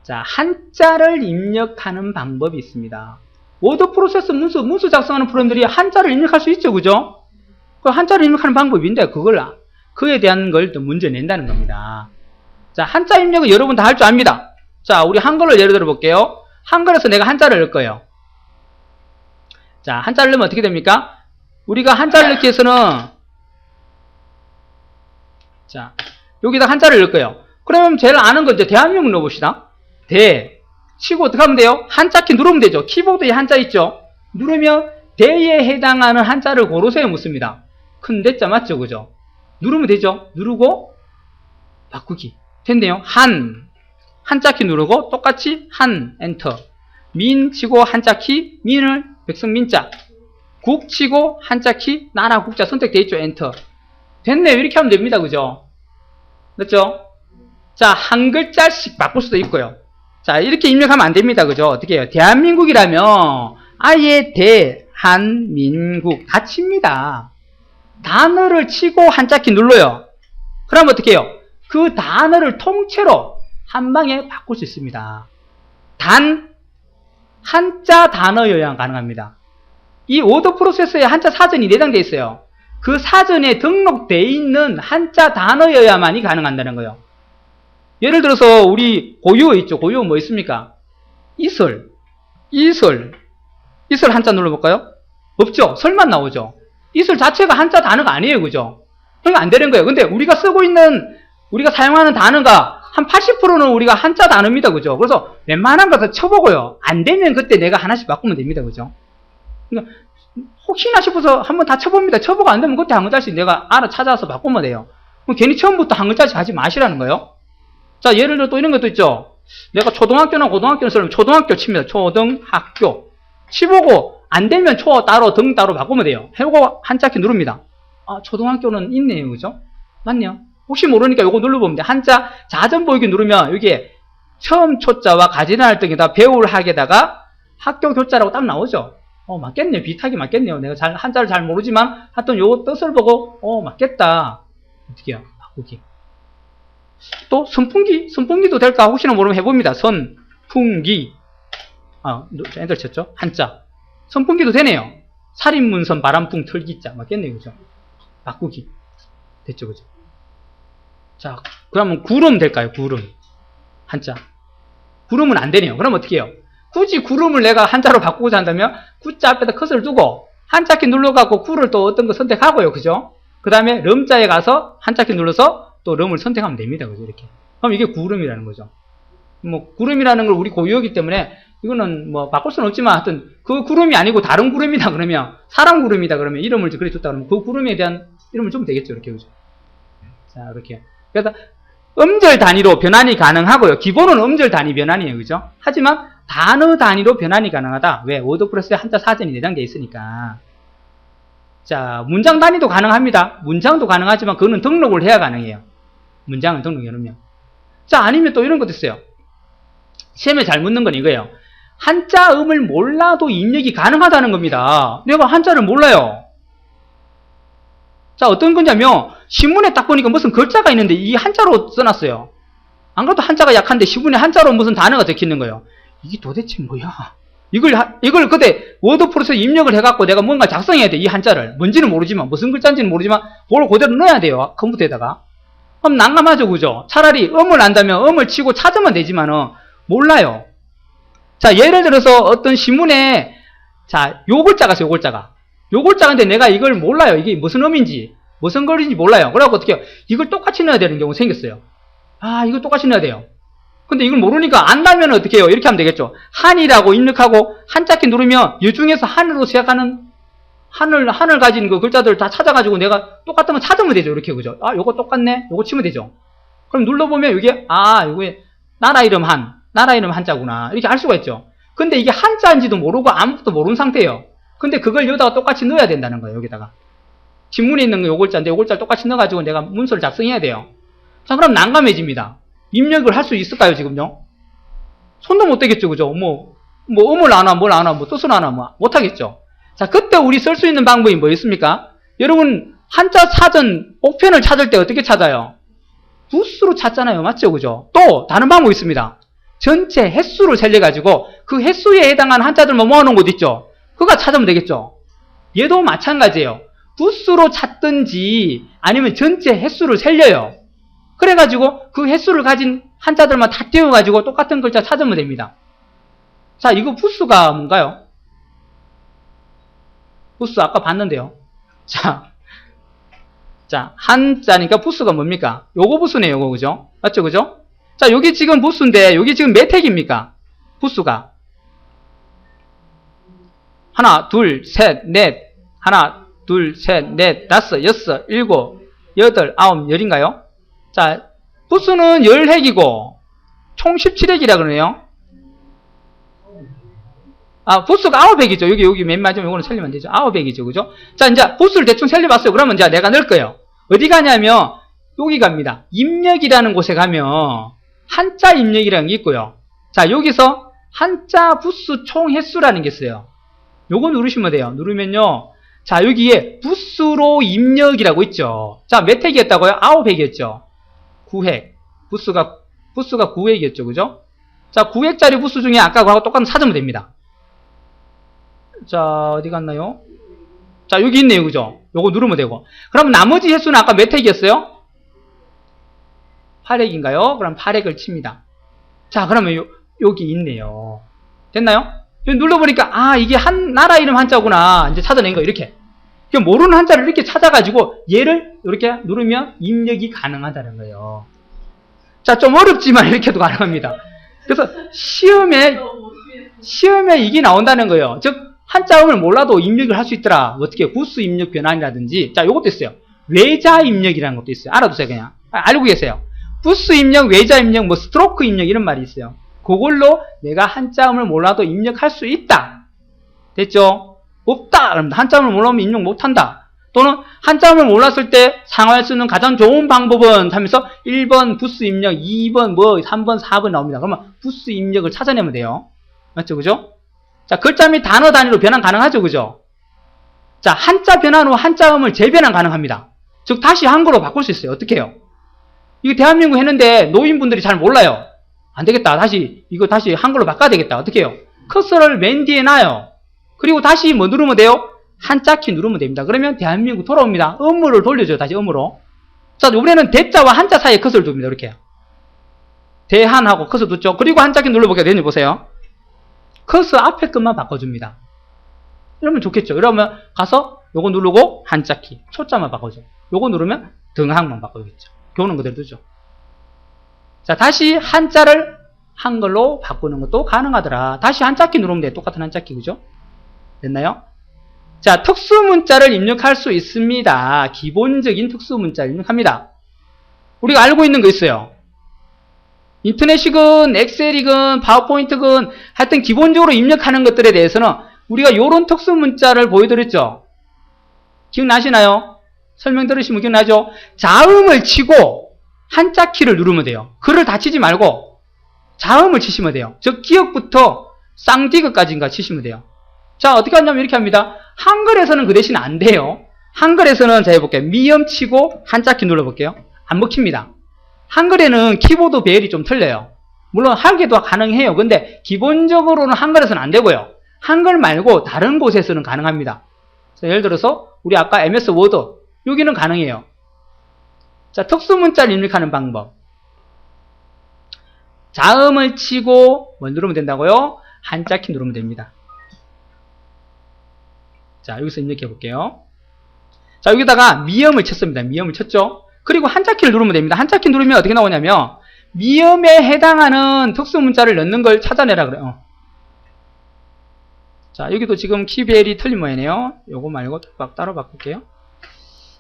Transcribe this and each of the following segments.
자, 한자를 입력하는 방법이 있습니다. 워드 프로세스 문서 작성하는 프로그램들이 한자를 입력할 수 있죠, 그죠? 그 한자를 입력하는 방법인데, 그에 대한 걸 또 문제 낸다는 겁니다. 자, 한자 입력은 여러분 다 할 줄 압니다. 자, 우리 한글로 예를 들어 볼게요. 한글에서 내가 한자를 넣을 거예요. 자, 한자를 넣으면 어떻게 됩니까? 우리가 한자를 넣기 위해서는, 자, 여기다 한자를 넣을 거예요. 그러면 제일 아는 건 이제 대한민국 넣어봅시다. 치고 어떻게 하면 돼요? 한자키 누르면 되죠. 키보드에 한자 있죠? 누르면 대에 해당하는 한자를 고르세요 묻습니다. 큰 대자 맞죠? 그죠? 누르면 되죠? 누르고 바꾸기. 됐네요. 한자키 누르고 똑같이 엔터. 민 치고 한자키, 민을 백성민자. 국 치고 한자키, 나라 국자 선택되어 있죠? 엔터. 됐네요. 이렇게 하면 됩니다. 그죠? 됐죠? 자, 한 글자씩 바꿀 수도 있고요. 자, 이렇게 입력하면 안 됩니다. 그죠? 어떻게 해요? 대한민국이라면 아예 대한민국 다 칩니다. 단어를 치고 한자키 눌러요. 그럼 어떻게 해요? 그 단어를 통째로 한 방에 바꿀 수 있습니다. 한자 단어 요약 가능합니다. 이 워드 프로세서에 한자 사전이 내장되어 있어요. 그 사전에 등록되어 있는 한자 단어여야만이 가능한다는 거예요. 예를 들어서 우리 고유어 있죠. 고유어 뭐 있습니까? 이슬 한자 눌러볼까요? 없죠. 설만 나오죠. 이슬 자체가 한자 단어가 아니에요. 그죠? 그러면 안 되는 거예요. 근데 우리가 사용하는 단어가 한 80%는 우리가 한자 단어입니다. 그죠? 그래서 웬만한 거 다 쳐보고요. 안 되면 그때 내가 하나씩 바꾸면 됩니다. 그죠? 그러니까 혹시나 싶어서 한번 다 쳐봅니다. 쳐보고 안 되면 그때 한 글자씩 내가 알아 찾아서 바꾸면 돼요. 그럼 괜히 처음부터 한 글자씩 하지 마시라는 거예요. 자, 예를 들어 또 이런 것도 있죠. 내가 초등학교나 고등학교를 쓰려면 초등학교 칩니다. 초등학교. 치보고 안 되면 초 따로 등 따로 바꾸면 돼요. 해보고 한자키 누릅니다. 아, 초등학교는 있네요. 그죠? 맞네요. 혹시 모르니까 요거 눌러보면 돼요. 한자 자전 보이기 누르면 여기에 처음 초자와 가지런할 등에다 배울 학에다가 학교 교자라고 딱 나오죠. 맞겠네요. 비슷하게 맞겠네요. 내가 한자를 잘 모르지만 하여튼 요 뜻을 보고 맞겠다. 어떻게 해요? 바꾸기. 또 선풍기도 될까 혹시나 모르면 해봅니다. 선풍기. 엔터 쳤죠? 한자. 선풍기도 되네요. 살인문선 바람풍 틀기자 맞겠네요. 그죠? 바꾸기. 됐죠? 그죠? 자, 그러면 구름 될까요? 구름. 한자. 구름은 안 되네요. 그럼 어떻게 해요? 굳이 구름을 내가 한자로 바꾸고자 한다면 구자 앞에다 컷을 두고 한자키 눌러갖고 구를 또 어떤 거 선택하고요. 그죠? 그 다음에 름자에 가서 한자키 눌러서 또 름을 선택하면 됩니다. 그죠? 이렇게. 그럼 이게 구름이라는 거죠. 뭐 구름이라는 걸 우리 고유어기 때문에 이거는 뭐 바꿀 수는 없지만 하여튼 그 구름이 아니고 다른 구름이다 그러면 사람 구름이다 그러면 이름을 그래 줬다 그러면 그 구름에 대한 이름을 주면 되겠죠. 이렇게. 그죠? 자, 이렇게. 그래서 음절 단위로 변환이 가능하고요. 기본은 음절 단위 변환이에요. 그죠? 하지만 단어 단위로 변환이 가능하다. 왜? 워드프레스에 한자 사전이 내장되어 있으니까. 자, 문장 단위도 가능합니다. 문장도 가능하지만 그거는 등록을 해야 가능해요. 문장은 등록해놓으면. 자, 아니면 또 이런 것도 있어요. 시험에 잘 묻는 건 이거예요. 한자음을 몰라도 입력이 가능하다는 겁니다. 내가 한자를 몰라요. 자, 어떤 거냐면 신문에 딱 보니까 무슨 글자가 있는데 이 한자로 써놨어요. 안 그래도 한자가 약한데 신문에 한자로 무슨 단어가 적혀있는 거예요. 이게 도대체 뭐야? 이걸 그때 워드 프로세서 입력을 해갖고 내가 뭔가 작성해야 돼. 이 한자를. 뭔지는 모르지만, 무슨 글자인지는 모르지만, 그걸 그대로 넣어야 돼요. 컴퓨터에다가. 그럼 난감하죠, 그죠? 차라리 음을 안다면 음을 치고 찾으면 되지만은, 몰라요. 자, 예를 들어서 어떤 신문에, 자, 요 글자가 있어요, 요 글자가. 요 글자인데 내가 이걸 몰라요. 이게 무슨 음인지, 무슨 글인지 몰라요. 그래갖고 어떻게 해요? 이걸 똑같이 넣어야 되는 경우가 생겼어요. 아, 이걸 똑같이 넣어야 돼요. 근데 이걸 모르니까 안다면 어떻게 해요? 이렇게 하면 되겠죠. 한이라고 입력하고 한자키 누르면 이 중에서 한으로 시작하는 한을 가진 그 글자들 다 찾아가지고 내가 똑같은 거 찾으면 되죠. 이렇게 그죠? 아, 요거 똑같네. 요거 치면 되죠. 그럼 눌러보면 이게 요게 나라 이름 한자구나. 이렇게 알 수가 있죠. 근데 이게 한자인지도 모르고 아무것도 모르는 상태예요. 근데 그걸 여기다가 똑같이 넣어야 된다는 거예요. 여기다가. 신문에 있는 거 요 글자인데 요 글자를 똑같이 넣어가지고 내가 문서를 작성해야 돼요. 자, 그럼 난감해집니다. 입력을 할 수 있을까요, 지금요? 손도 못 대겠죠, 그죠? 음을 아나, 뭘 아나, 뜻을 아나, 못하겠죠. 자, 그때 우리 쓸 수 있는 방법이 뭐 있습니까? 여러분, 한자 사전, 옥편을 찾을 때 어떻게 찾아요? 부스로 찾잖아요, 맞죠, 그죠? 또, 다른 방법이 있습니다. 전체 횟수를 살려가지고 그 횟수에 해당하는 한자들만 모아놓은 곳 있죠. 그거 찾으면 되겠죠. 얘도 마찬가지예요. 부수로 찾든지 아니면 전체 횟수를 살려요. 그래가지고 그 횟수를 가진 한자들만 다 띄워가지고 똑같은 글자 찾으면 됩니다. 자, 이거 부수가 뭔가요? 부수 아까 봤는데요. 자, 한자니까 부수가 뭡니까? 요거 부수네요, 요거, 그죠? 맞죠, 그죠? 자, 여기 지금 부수인데, 여기 지금 몇 핵입니까? 부수가. 하나, 둘, 셋, 넷. 하나, 둘, 셋, 넷, 다섯, 여섯, 일곱, 여덟, 아홉, 열인가요? 자, 부수는 10핵이고, 총 17핵이라 그러네요. 아, 부수가 9핵이죠. 여기 맨 마지막에 요거는 살리면 안 되죠. 9핵이죠. 그죠? 자, 이제 부수를 대충 살려봤어요. 그러면 이제 내가 넣을 거예요. 어디 가냐면, 여기 갑니다. 입력이라는 곳에 가면, 한자 입력이라는 게 있고요. 자, 여기서 한자 부수 총 횟수라는 게 있어요. 요거 누르시면 돼요. 누르면요. 자, 여기에 부수로 입력이라고 있죠. 자, 몇 핵이었다고요? 9핵이었죠. 9핵. 부수가 9핵이었죠. 그죠? 자, 9핵짜리 부수 중에 아까 그하고 똑같은 찾으면 됩니다. 자, 어디 갔나요? 자, 여기 있네요. 그죠? 요거 누르면 되고. 그럼 나머지 횟수는 아까 몇 핵이었어요? 8핵인가요? 그럼 8핵을 칩니다. 자, 그러면 여기 있네요. 됐나요? 여기 눌러보니까, 아, 이게 한 나라 이름 한자구나. 이제 찾아낸 거, 이렇게. 모르는 한자를 이렇게 찾아가지고, 얘를 이렇게 누르면 입력이 가능하다는 거예요. 자, 좀 어렵지만 이렇게도 가능합니다. 그래서 시험에 이게 나온다는 거예요. 즉, 한자음을 몰라도 입력을 할 수 있더라. 어떻게, 부수 입력 변환이라든지. 자, 요것도 있어요. 외자 입력이라는 것도 있어요. 알아두세요, 그냥. 알고 계세요. 부수 입력, 외자 입력, 뭐 스트로크 입력 이런 말이 있어요. 그걸로 내가 한자음을 몰라도 입력할 수 있다. 됐죠? 없다. 그러면 한자음을 몰라면 입력 못한다. 또는 한자음을 몰랐을 때 사용할 수 있는 가장 좋은 방법은 하면서 1번 부수 입력, 2번 3번, 4번 나옵니다. 그러면 부수 입력을 찾아내면 돼요. 맞죠? 그죠? 자, 글자 및 단어 단위로 변환 가능하죠? 그죠? 자, 한자 변환 후 한자음을 재변환 가능합니다. 즉, 다시 한글로 바꿀 수 있어요. 어떻게 해요? 이거 대한민국 했는데 노인분들이 잘 몰라요. 안 되겠다. 이거 다시 한글로 바꿔야 되겠다. 어떻게 해요? 커서를 맨 뒤에 놔요. 그리고 다시 뭐 누르면 돼요? 한자키 누르면 됩니다. 그러면 대한민국 돌아옵니다. 음으로 돌려줘요. 다시 음으로. 자, 이번에는 대자와 한자 사이에 커서를 둡니다. 이렇게. 대한하고 커서 뒀죠. 그리고 한자키 눌러볼게요. 내년 보세요. 커서 앞에 것만 바꿔줍니다. 이러면 좋겠죠. 이러면 가서 요거 누르고 한자키, 초자만 바꿔줘. 요거 누르면 등항만 바꿔주겠죠. 교는 그대로 두죠. 자, 다시 한자를 한글로 바꾸는 것도 가능하더라. 다시 한자키 누르면 돼. 똑같은 한자키, 그죠? 됐나요? 자, 특수문자를 입력할 수 있습니다. 기본적인 특수문자를 입력합니다. 우리가 알고 있는 거 있어요. 인터넷이건 엑셀이건 파워포인트건 하여튼 기본적으로 입력하는 것들에 대해서는 우리가 요런 특수문자를 보여드렸죠. 기억나시나요? 설명 들으시면 기억나죠? 자음을 치고 한자키를 누르면 돼요. 글을 다 치지 말고 자음을 치시면 돼요. 즉 기역부터 쌍디귿까지인가 치시면 돼요. 자, 어떻게 하냐면 이렇게 합니다. 한글에서는 그 대신 안 돼요. 한글에서는 자 해볼게요. 미음 치고 한자키 눌러볼게요. 안 먹힙니다. 한글에는 키보드 배열이 좀 틀려요. 물론 하기도 가능해요. 근데 기본적으로는 한글에서는 안 되고요. 한글 말고 다른 곳에서는 가능합니다. 자, 예를 들어서 우리 아까 MS 워드 여기는 가능해요. 자, 특수문자를 입력하는 방법. 자음을 치고 뭐 누르면 된다고요? 한자키 누르면 됩니다. 자, 여기서 입력해 볼게요. 자, 여기다가 미음을 쳤습니다. 미음을 쳤죠? 그리고 한자키를 누르면 됩니다. 한자키 누르면 어떻게 나오냐면 미음에 해당하는 특수문자를 넣는 걸 찾아내라 그래요. 자, 여기도 지금 키벨이 틀린 모양이네요. 요거 말고 따로 바꿀게요.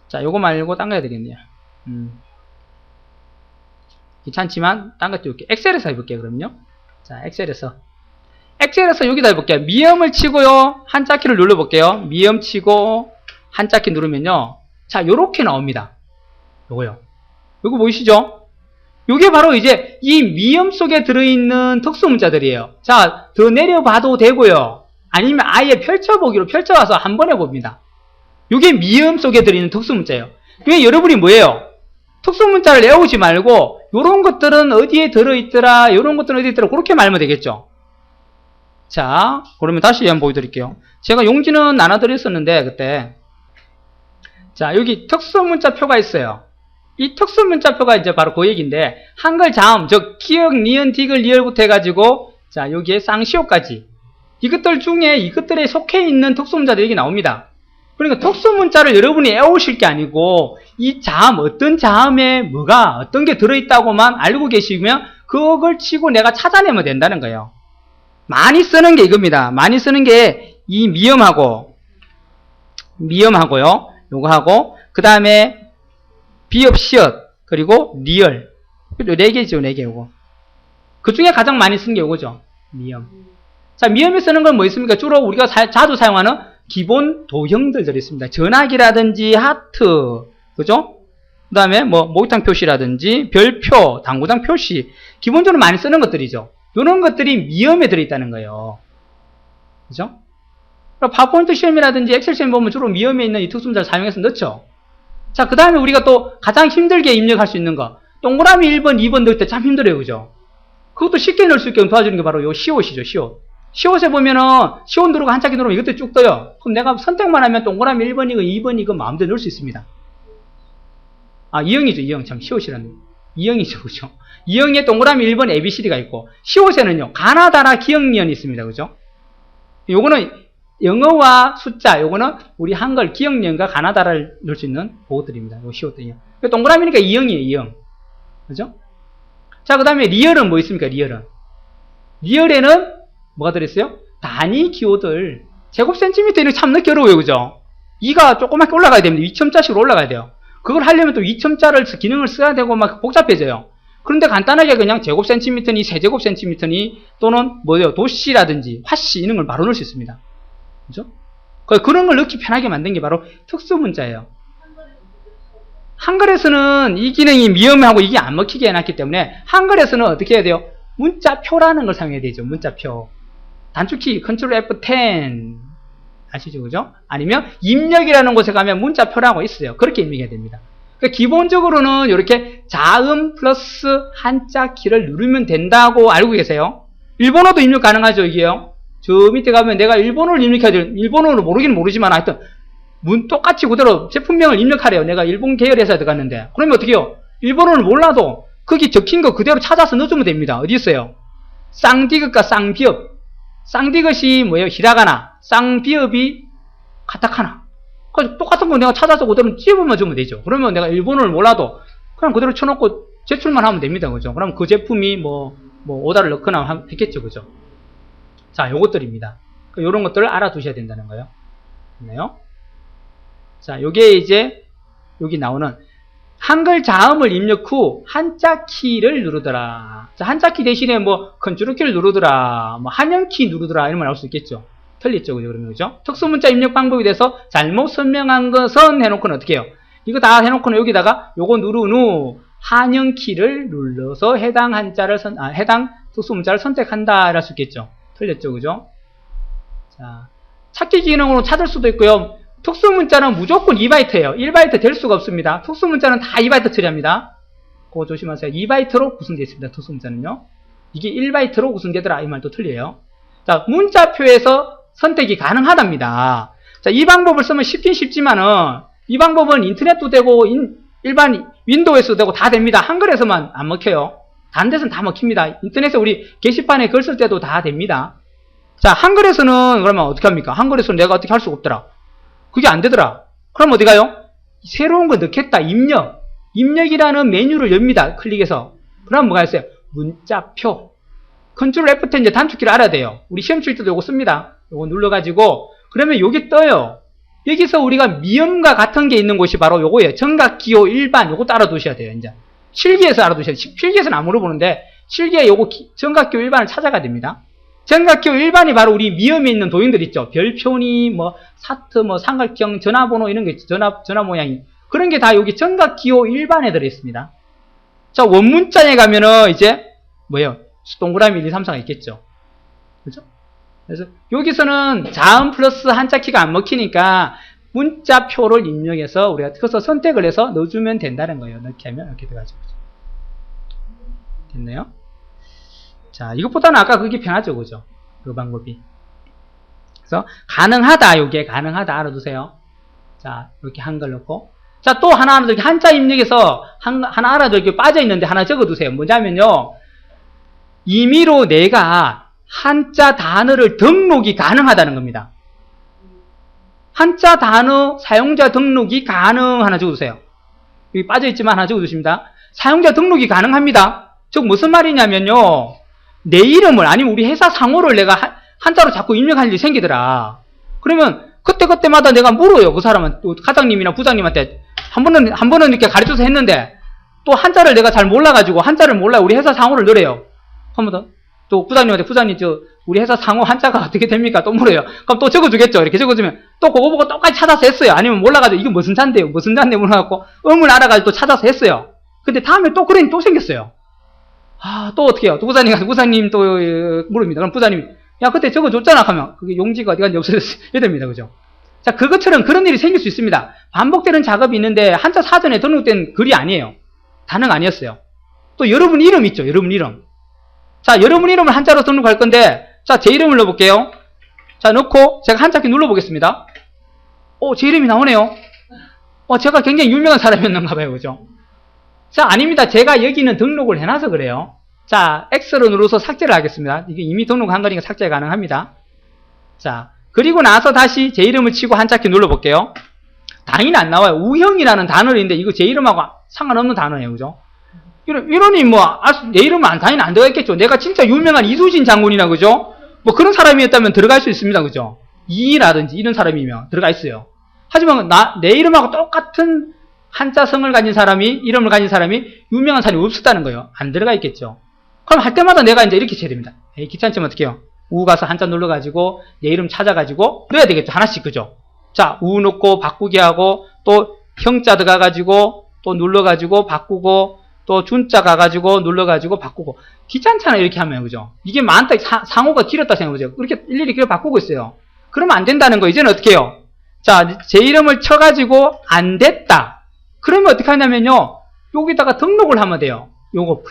자, 요거 말고 딴 거 해야 되겠네요. 귀찮지만 딴 것도 이렇게 엑셀에서 해볼게요. 그럼요. 자, 엑셀에서 여기다 해볼게요. 미음을 치고요. 한자키를 눌러볼게요. 미음 치고 한자키 누르면요. 자, 요렇게 나옵니다. 요거요. 요거 보이시죠? 요게 바로 이제 이 미음 속에 들어있는 특수문자들이에요. 자, 더 내려봐도 되고요. 아니면 아예 펼쳐보기로 펼쳐와서 한번 해봅니다. 요게 미음 속에 들어있는 특수문자예요. 그게 여러분이 뭐예요? 특수문자를 외우지 말고 요런 것들은 어디에 들어있더라, 요런 것들은 어디에 있더라, 그렇게 말하면 되겠죠. 자, 그러면 다시 한번 보여드릴게요. 제가 용지는 나눠드렸었는데, 그때. 자, 여기 특수문자표가 있어요. 이 특수문자표가 이제 바로 그 얘기인데, 한글 자음, 즉, 기역, 니은, 디귿, 리을부터 해가지고, 자, 여기에 쌍시오까지. 이것들 중에 이것들에 속해 있는 특수문자들이 여기 나옵니다. 그러니까 특수문자를 여러분이 외우실 게 아니고, 이 자음, 어떤 자음에 뭐가, 어떤 게 들어있다고만 알고 계시면, 그걸 치고 내가 찾아내면 된다는 거예요. 많이 쓰는 게 이겁니다. 많이 쓰는 게 이 미음하고요. 요거 하고, 그 다음에 비읍, 시읒, 그리고 리을. 4개죠, 4개 요거. 그 중에 가장 많이 쓰는 게 요거죠. 미음. 자, 미음에 쓰는 건 뭐 있습니까? 주로 우리가 자주 사용하는 기본 도형들 들어있습니다. 전화기라든지 하트, 그죠? 그 다음에 뭐 목욕탕 표시라든지 별표, 당구장 표시, 기본적으로 많이 쓰는 것들이죠. 이런 것들이 미음에 들어있다는 거예요. 그죠? 파워포인트 시험이라든지 엑셀 시험 보면 주로 미음에 있는 이 특수문자를 사용해서 넣죠. 자, 그 다음에 우리가 또 가장 힘들게 입력할 수 있는 거, 동그라미 1번, 2번 넣을 때 참 힘들어요. 그죠? 그것도 쉽게 넣을 수 있게 도와주는 게 바로 요 시옷이죠. 시옷. 시옷에 보면은 시옷 누르고 한자키 누르면 이것도 쭉 떠요. 그럼 내가 선택만 하면 동그라미 1번이고 2번이고 마음대로 넣을 수 있습니다. 아, 2형이죠. 2형. 참, 시옷이라는. 2형이죠. 그죠? 2형에 동그라미 1번 ABCD가 있고, 시옷에는요, 가나다라 기역니언이 있습니다. 그죠? 요거는 영어와 숫자, 요거는 우리 한글 기역니언과 가나다라를 넣을 수 있는 그것들입니다. 요 시옷들이요. 동그라미니까 2형이에요. 2형. 그죠? 자, 그 다음에 리얼은 뭐 있습니까? 리얼은. 리얼에는 뭐가 들어있어요? 단위 기호들. 제곱 센티미터는 참 넣기 어려워요. 그죠? 2가 조그맣게 올라가야 됩니다. 2첨자식으로 올라가야 돼요. 그걸 하려면 또 2첨자를 기능을 써야 되고 막 복잡해져요. 그런데 간단하게 그냥 제곱 센티미터니 세제곱 센티미터니 또는 뭐예요? 도씨라든지 화씨 이런 걸 바로 넣을 수 있습니다. 그죠? 그런 걸 넣기 편하게 만든 게 바로 특수문자예요. 한글에서는 이 기능이 미음하고 이게 안 먹히게 해놨기 때문에 한글에서는 어떻게 해야 돼요? 문자표라는 걸 사용해야 되죠. 문자표. 단축키 Ctrl F10 아시죠? 그죠? 아니면 입력이라는 곳에 가면 문자표라고 있어요. 그렇게 입력해야 됩니다. 그러니까 기본적으로는 이렇게 자음 플러스 한자 키를 누르면 된다고 알고 계세요. 일본어도 입력 가능하죠. 이게요. 저 밑에 가면 내가 일본어를 입력해야 돼요. 일본어를 모르기는 모르지만 하여튼 똑같이 그대로 제품명을 입력하래요. 내가 일본 계열 회사에 들어갔는데. 그러면 어떻게 해요? 일본어를 몰라도 거기 적힌 거 그대로 찾아서 넣어주면 됩니다. 어디 있어요? 쌍디귿과 쌍비읍. 쌍디귿이 뭐예요? 히라가나. 쌍비읍이 카타카나. 그래서 똑같은 거 내가 찾아서 그대로 찝으면 주면 되죠. 그러면 내가 일본어를 몰라도 그냥 그대로 쳐놓고 제출만 하면 됩니다. 그죠? 그럼 그 제품이 뭐 오다를 넣거나 했겠죠. 그죠? 자, 요것들입니다. 요런 것들을 알아두셔야 된다는 거예요. 됐나요? 자, 요게 이제 여기 나오는 한글 자음을 입력 후 한자 키를 누르더라. 자, 한자 키 대신에 뭐 컨트롤 키를 누르더라, 뭐 한영 키 누르더라 이런 말 나올 수 있겠죠. 틀렸죠, 그죠? 그러면 그죠? 특수문자 입력 방법에 대해서 잘못 설명한 것은 해놓고는 어떻게 해요? 이거 다 해놓고는 여기다가 요거 누른 후 한영 키를 눌러서 해당 한자를 해당 특수문자를 선택한다 이럴 수 있겠죠. 틀렸죠, 그죠? 자, 찾기 기능으로 찾을 수도 있고요. 특수문자는 무조건 2바이트예요. 1바이트 될 수가 없습니다. 특수문자는 다 2바이트 처리합니다. 그거 조심하세요. 2바이트로 구성되어 있습니다. 특수문자는요. 이게 1바이트로 구성되더라. 이 말도 틀려요. 자, 문자표에서 선택이 가능하답니다. 자, 이 방법을 쓰면 쉽긴 쉽지만은 이 방법은 인터넷도 되고 일반 윈도우에서도 되고 다 됩니다. 한글에서만 안 먹혀요. 다른 데서는 다 먹힙니다. 인터넷에 우리 게시판에 글 쓸 때도 다 됩니다. 자, 한글에서는 그러면 어떻게 합니까? 한글에서는 내가 어떻게 할 수가 없더라. 그게 안 되더라. 그럼 어디 가요? 새로운 거 넣겠다. 입력. 입력이라는 메뉴를 엽니다. 클릭해서. 그럼 뭐가 있어요? 문자표. 컨트롤 F10 이제 단축키를 알아야 돼요. 우리 시험 칠 때도 요거 씁니다. 요거 눌러가지고. 그러면 요게 떠요. 여기서 우리가 미음과 같은 게 있는 곳이 바로 요거예요. 정각기호 일반. 요것도 알아두셔야 돼요. 이제. 실기에서 알아두셔야 돼요. 필기에서는 안 물어보는데, 실기에 요거 정각기호 일반을 찾아가야 됩니다. 정각기호 일반이 바로 우리 미음에 있는 도형들 있죠. 별표니, 뭐, 사트, 뭐, 삼각형, 전화번호 이런 게 있죠. 전화 모양이. 그런 게 다 여기 정각기호 일반에 들어있습니다. 자, 원문자에 가면은 이제, 뭐예요? 동그라미 1, 2, 3, 4가 있겠죠. 그죠? 그래서 여기서는 자음 플러스 한자키가 안 먹히니까 문자표를 입력해서 우리가 커서 선택을 해서 넣어주면 된다는 거예요. 넣게 하면 이렇게 돼가지고. 됐나요? 자, 이것보다는 아까 그게 편하죠, 그죠? 그 방법이. 그래서 가능하다, 요게 가능하다 알아두세요. 자, 이렇게 한글 넣고. 자, 또 하나 이렇게 한자 입력에서 하나 알아도 이렇게 빠져 있는데 하나 적어두세요. 뭐냐면요, 임의로 내가 한자 단어를 등록이 가능하다는 겁니다. 한자 단어 사용자 등록이 가능 하나 적어두세요. 여기 빠져있지만 하나 적어두십니다. 사용자 등록이 가능합니다. 즉 무슨 말이냐면요, 내 이름을 아니면 우리 회사 상호를 내가 한자로 자꾸 입력할 일이 생기더라. 그러면 그때마다 내가 물어요. 그 사람은 과장님이나 부장님한테 한 번은 이렇게 가르쳐서 했는데 또 한자를 내가 잘 몰라가지고 한자를 몰라요. 우리 회사 상호를 넣으래요. 한 번 더. 또 부장님한테 부장님 우리 회사 상호 한자가 어떻게 됩니까? 또 물어요. 그럼 또 적어주겠죠. 이렇게 적어주면 또 그거 보고 똑같이 찾아서 했어요. 아니면 몰라가지고 이게 무슨 자인데요? 무슨 자인데 물어갖고 음을 알아가지고 또 찾아서 했어요. 근데 다음에 또 그런 일이 또 생겼어요. 아, 또 어떻게 해요? 또 부장님 또 물습니다. 그럼 부장님이 야, 그때 적어줬잖아 하면 그게 용지가 어디 갔는지 없어졌어요. 이럽니다. 그죠? 자, 그것처럼 그런 일이 생길 수 있습니다. 반복되는 작업이 있는데 한자 사전에 등록된 글이 아니에요. 단어가 아니었어요. 또 여러분 이름 있죠. 여러분 이름. 자, 여러분 이름을 한자로 등록할 건데, 자, 제 이름을 넣어볼게요. 자, 넣고 제가 한자키 눌러보겠습니다. 제 이름이 나오네요. 제가 굉장히 유명한 사람이었는가 봐요. 그죠? 자, 아닙니다. 제가 여기는 등록을 해놔서 그래요. 자, X로 눌러서 삭제를 하겠습니다. 이게 이미 등록한 거니까 삭제 가능합니다. 자, 그리고 나서 다시 제 이름을 치고 한자키 눌러볼게요. 당연히 안 나와요. 우형이라는 단어를 있는데 이거 제 이름하고 상관없는 단어예요. 그죠? 이러니 내 이름은 당연히 안 들어갔겠죠. 내가 진짜 유명한 이수진 장군이나, 그죠? 뭐 그런 사람이었다면 들어갈 수 있습니다. 그죠? 이라든지 이런 사람이면 들어가 있어요. 하지만 내 이름하고 똑같은 한자성을 가진 사람이, 이름을 가진 사람이 유명한 사람이 없었다는 거예요. 안 들어가 있겠죠. 그럼 할 때마다 내가 이제 이렇게 쳐야 됩니다. 귀찮지만 어떻게 해요? 우 가서 한자 눌러가지고 내 이름 찾아가지고 넣어야 되겠죠. 하나씩, 그죠? 자, 우 넣고 바꾸기 하고 또 형자 들어가가지고 또 눌러가지고 바꾸고 또 준자 가가지고 눌러가지고 바꾸고. 귀찮잖아요. 이렇게 하면. 그죠? 이게 많다. 상호가 길었다 생각해보세요. 그렇게 일일이 그걸 바꾸고 있어요. 그러면 안 된다는 거. 이제는 어떻게 해요? 자, 제 이름을 쳐가지고 안 됐다. 그러면 어떻게 하냐면요, 여기다가 등록을 하면 돼요. 요거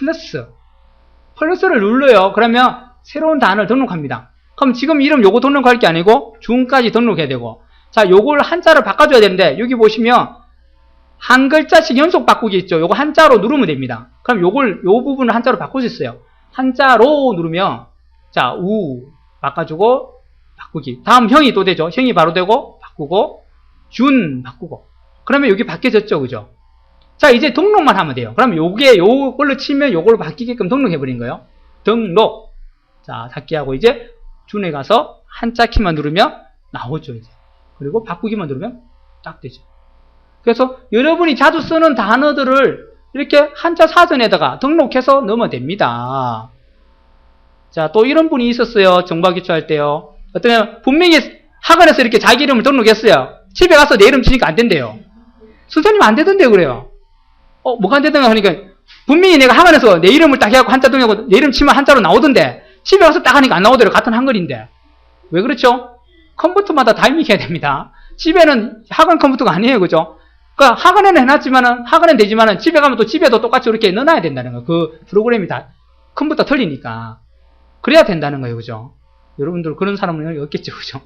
플러스를 눌러요. 그러면 새로운 단어를 등록합니다. 그럼 지금 이름 요거 등록할 게 아니고 준까지 등록해야 되고, 자, 요걸 한자를 바꿔줘야 되는데 여기 보시면 한 글자씩 연속 바꾸기 있죠. 요거 한자로 누르면 됩니다. 그럼 요 부분을 한자로 바꿀 수 있어요. 한자로 누르면, 자, 우 바꿔주고 바꾸기. 다음 형이 또 되죠. 형이 바로 되고 바꾸고 준 바꾸고. 그러면 여기 바뀌어졌죠. 그죠? 자, 이제 등록만 하면 돼요. 그럼 요걸로 치면 요걸로 바뀌게끔 등록해버린 거예요. 등록. 자, 닫기하고 이제 준에 가서 한자 키만 누르면 나오죠. 이제. 그리고 바꾸기만 누르면 딱 되죠. 그래서 여러분이 자주 쓰는 단어들을 이렇게 한자 사전에다가 등록해서 넣으면 됩니다. 자, 또 이런 분이 있었어요. 정보기초할 때요. 어떤 분명히 학원에서 이렇게 자기 이름을 등록했어요. 집에 가서 내 이름 치니까 안 된대요. 선생님 안 되던데요. 그래요. 뭐가 안 되던가 하니까 분명히 내가 학원에서 내 이름을 딱 해갖고 한자 등록하고 내 이름 치면 한자로 나오던데 집에 가서 딱 하니까 안 나오더래요. 같은 한글인데. 왜 그렇죠? 컴퓨터마다 다 입력해야 됩니다. 집에는 학원 컴퓨터가 아니에요. 그죠? 그러니까 학원에는 해놨지만은, 학원엔 되지만은 집에 가면 또 집에도 똑같이 이렇게 넣어놔야 된다는 거예요. 그 프로그램이 다 컴퓨터 틀리니까. 그래야 된다는 거예요. 그죠? 여러분들 그런 사람은 없겠죠. 그죠?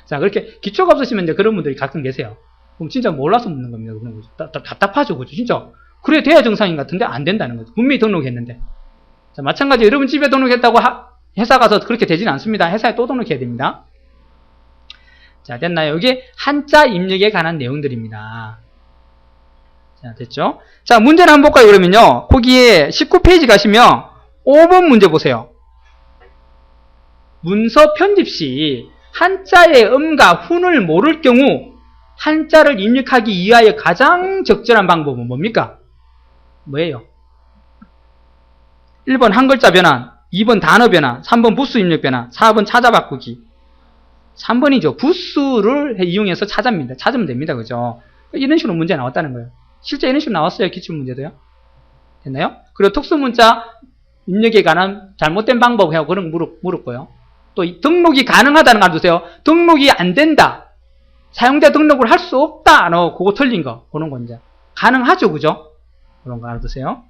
자, 그렇게 기초가 없으시면 이제 그런 분들이 가끔 계세요. 그럼 진짜 몰라서 묻는 겁니다. 그런 거죠. 답답하죠. 그죠? 진짜. 그래 돼야 정상인 것 같은데 안 된다는 거죠. 분명히 등록했는데. 자, 마찬가지 여러분 집에 등록했다고 회사 가서 그렇게 되지는 않습니다. 회사에 또 등록해야 됩니다. 자, 됐나요? 이게 한자 입력에 관한 내용들입니다. 자, 됐죠? 자, 문제를 한번 볼까요? 그러면요. 거기에 19페이지 가시면 5번 문제 보세요. 문서 편집 시 한자의 음과 훈을 모를 경우 한자를 입력하기 위하여 가장 적절한 방법은 뭡니까? 뭐예요? 1번 한 글자 변환, 2번 단어 변환, 3번 부수 입력 변환, 4번 찾아 바꾸기. 3번이죠. 부수를 이용해서 찾으면 됩니다. 그죠? 이런 식으로 문제 나왔다는 거예요. 실제 이런 식으로 나왔어요. 기출문제도요. 됐나요? 그리고 특수문자 입력에 관한 잘못된 방법 하고 그런 거 물었고요. 또 등록이 가능하다는 거 알아두세요. 등록이 안 된다. 사용자 등록을 할 수 없다. 그거 틀린 거. 그런 거 이제. 가능하죠. 그죠? 그런 거 알아두세요.